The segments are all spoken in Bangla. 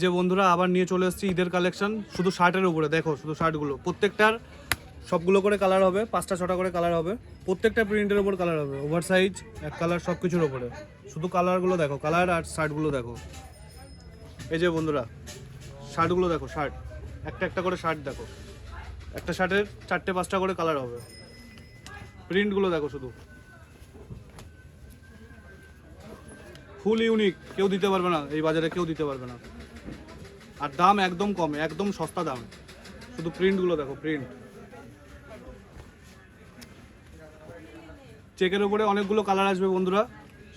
যে বন্ধুরা আবার নিয়ে চলে এসেছি ঈদের কালেকশন শুধু শার্টের উপরে। দেখো শুধু শার্টগুলো, প্রত্যেকটার সবগুলো করে কালার হবে, 5টা 6টা করে কালার হবে, প্রত্যেকটা প্রিন্টের উপর কালার হবে, ওভার সাইজ এক কালার সব কিছুর উপরে। শুধু কালারগুলো দেখো, কালার আর শার্টগুলো দেখো। এই যে বন্ধুরা শার্টগুলো দেখো, শার্ট একটা একটা করে শার্ট দেখো, একটা শার্টের 4টে 5টা করে কালার হবে। প্রিন্টগুলো দেখো শুধু, ফুল ইউনিক, কেউ দিতে পারবে না এই বাজারে, কেউ দিতে পারবে না। আর দাম একদম কম, একদম সস্তা দাম। শুধু প্রিন্টগুলো দেখো, প্রিন্ট চেকের উপরে অনেকগুলো কালার আসবে বন্ধুরা,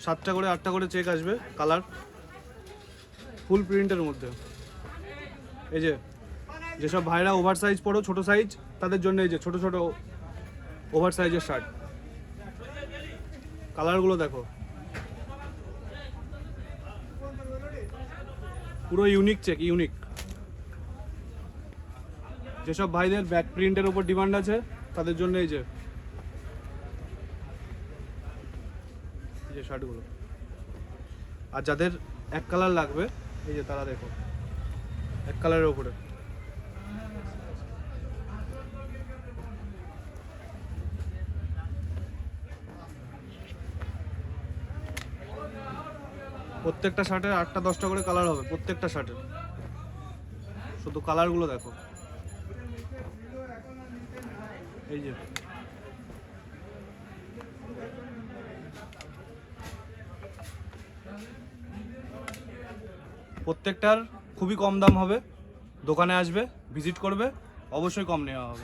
7টা করে 8টা করে চেক আসবে কালার, ফুল প্রিন্টের মধ্যে। এই যে যেসব ভাইরা ওভার সাইজ পরো, ছোট সাইজ, তাদের জন্য এই যে ছোট ছোট ওভার সাইজের শার্ট। কালারগুলো দেখো, পুরো ইউনিক চেক, ইউনিক। যেসব ভাইদের ব্যাক প্রিন্টের উপর ডিমান্ড আছে তাদের জন্য এই যে শার্টগুলো। আর যাদের এক কালার লাগবে এই যে তারা দেখো এক কালারের উপরে। প্রত্যেকটা শার্টের 8টা 10টা করে কালার হবে, প্রত্যেকটা শার্টের। শুধু কালারগুলো দেখো, এই যে প্রত্যেকটার খুবই কম দাম হবে। দোকানে আসবে, ভিজিট করবে, অবশ্যই কম নেওয়া হবে।